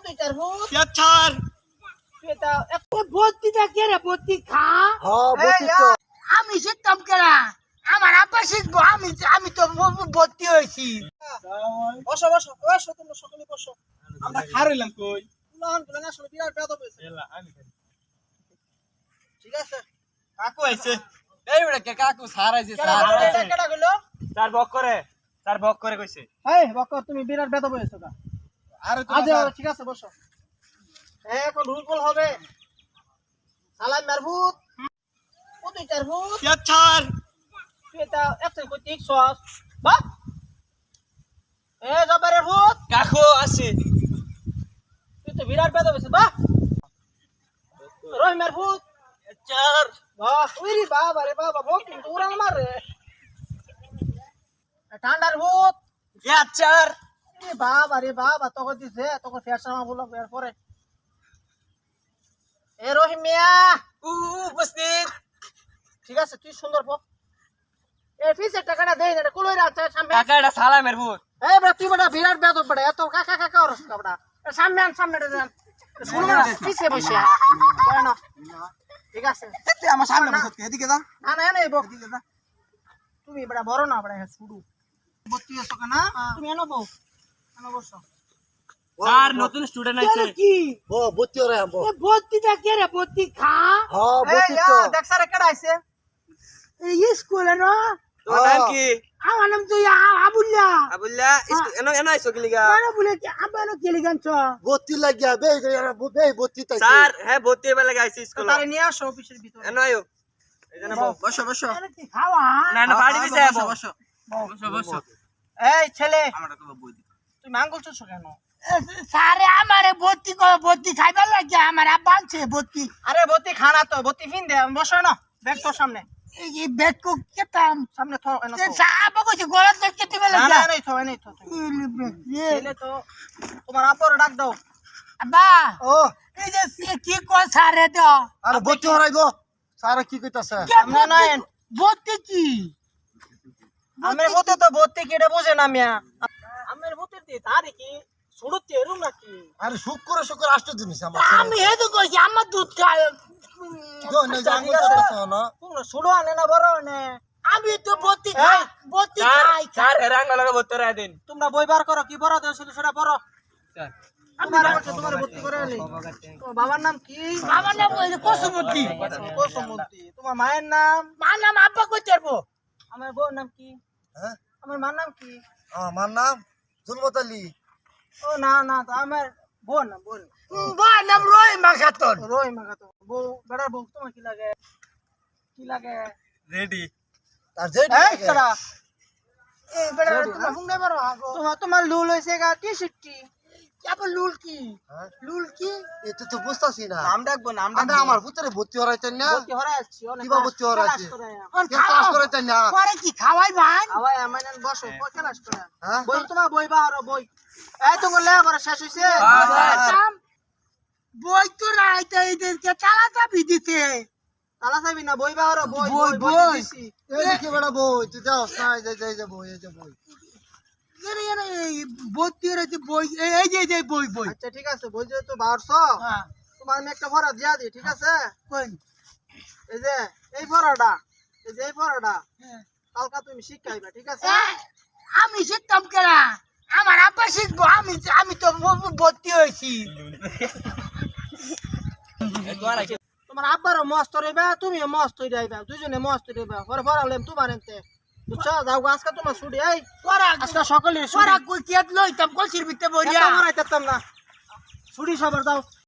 তুই তার ভূত ছাড় তুই তা এত ভর্তিটা কে রে ভর্তি খা হ্যাঁ বলছি তো আমি শিখতাম কেনা আমার আব্বা শিখবো আমি তো ভর্তি হয়েছি বসো বসো বসো তোমরা সকলে বসো আমরা খারাইলাম কই উলান গুলো না আসলে বিরাট বেদ হয়েছে এলা আমি খাই। ঠিক আছে কাকু আইছে এই বড় কে কাকু সারাইছে কেডা গেলো চার বক করে কইছে এই বকর তুমি বিরাট বেদ হয়েছো কা আর আজ ঠিক আছে বসো এখন রুল কল হবে সালাম মারভূত ও তুই তার ভূত ছাড় তুই তা এত কই ঠিক সস বা এ জবারের ভূত কাকু আছে তুই তো বিরাট বেদ হয়েছে বা রহিমের ভূত চার বাহ উইরি বাবা রে বাবা ভূত কিন্তু উড়াল মারে ঠান্ডার ভূত চার এ বাবা রে বাবা তোকে দিছে তোকে ফেরসামা বলো এর পরে এ রহিম মিয়া উপস্থিত ঠিক আছে তুই সুন্দর পো এ ফিসের টাকাটা দেই না কুলই রাখছে সামনে কাকা এটা সালামের ভূত এই বড় তুই বড় বিরাট বেদ বড় এত কাকা কাকা ওর বড় সামনে আন সামনে দেন শুনো না ফিসে বসে কেন ঠিক আছে তুই আমার সামনে বসে এদিকে যা না না না এই বক দিকে না তুমি বড় বড় না বড় শুরু বত্তি এসো কেনা তুমি এনো বউ এনো বসো চার নতুন স্টুডেন্ট আইছে কি ও বলছি ওরে আমবো এ ভর্তিটা কে রে ভর্তি খা হ্যাঁ বলছি তো দেখ সারে কেডা আইছে এই স্কুলে না তোর নাম কি আমার নাম তো আবুল্লা আবুল্লাহ এনো এনো আইছো কি লিগা আরে বলে কি আবারও কে লিগানছ বত্তি লাগিয়া বে বে বত্তি তাই স্যার হ্যাঁ ভর্তি এবার লাগা আইছি স্কুল তারে নিয়ে আসো অফিসের ভিতরে এনো আইও এইখানে বসো বসো আরে কি খাওয়া না না বাড়ি দিছে বসো বসো এই ছেলে আমরা তো বই দি তুই মাঙ্গল চুছ কেন সারে আমারে ভর্তি খাইবার লাগে আমার আব্বা আনছে ভর্তি আরে ভর্তি খানা তো ভর্তি ফিন দে বসো না ব্যাগ তোর সামনে এই ব্যাগ কো কেতাম সামনে থো এনো তো আব্বা কইছে গলা তো কেটে বেলা না না নাই থো নাই থো ছেলে তো তোমার আব্বার ডাক দাও আব্বা ও এই যে কি কই সারে তো আরে বত্তি হরাইবো সারা কি কইতাছে সামনে নাই ভর্তি কি আমের ভূতে তো ভর্তি কি এটা বুঝে না মিয়া আমের ভূতে দি তারে কি ছুড়তে এরুম নাকি আরে শুক্র আসতে জিনিস আমার আমি হেদু কইছি আমার দুধ খায় গো না জাঙ্গল করতেছ না তোমরা ছুড়ো আনে না বড় আনে আমি তো ভর্তি খাই ভর্তি খাই স্যার হেরাং না লাগা ভর্তি রায় দিন তোমরা বই বার করো কি বড় দেও সেটা বড় স্যার তোমার ভর্তি করে আনি তোমার বাবার নাম কি বাবার নাম ওই কোসমুদ্দি কোসমুদ্দি তোমার মায়ের নাম মার নাম আব্বা কই পারবো আমার বউর নাম কি হ্যাঁ আমার মার নাম কি আমার নাম জুলমত আলী ও না না তো আমার বোন না বোন নাম রহিমা খাতুন রহিমা খাতুন বউ বেড়ার বউ তোমার কি লাগে রেডি তার যেই এই করা এই বেড়ার তোমার ফোন দেবার আগো তোমার লুল হইছে গা 63 আবার লুল কি হ্যাঁ লুল কি এটা তো বুঝতাছি না নাম ডাকবো নাম আমরা আমার ভিতরে ভর্তি হরাইতেন না ভর্তি হরাইছি অনেক কিবা ভর্তি হরাইছি কোন কে ক্লাস করাইতেন না পরে কি খাওয়াই ভাই খাওয়াই আমার বসো ক্লাস করে হ্যাঁ বই তোমার বই বাহারো বই এই তোমার লেখা পড়া শেষ হইছে বই তো রাইতে এদেরকে চালা চাবি দিতে চালা চাবি না বই বাহারো বই বই দিছি এই দেখি বড় বই তুই যাস না এই যে বই এই যে বই ভর্তি রয়েছে বই এই যে বই আচ্ছা ঠিক আছে বই যে তো বাহারছো তোমার আমি একটা ভরা দিয়া দিই ঠিক আছে কোন এই যে এই ভরাটা কালকা তুমি শিখাইবা ঠিক আছে আমি শিখতাম কেনা আমার আব্বা শিখবো আমি তো ভর্তি হয়েছি তোমার আব্বারও মস্ত রইবা তুমিও মস্ত রইবা দুজনে মস্ত রইবা পরে ভরালেম তোমার এনতে বুঝছো যাও আজকে তোমার ছুটি এই আজকে সকালে ছুটি কই কেত লইতাম কলসির ভিতরে বইরা না ছুটি সবার দাও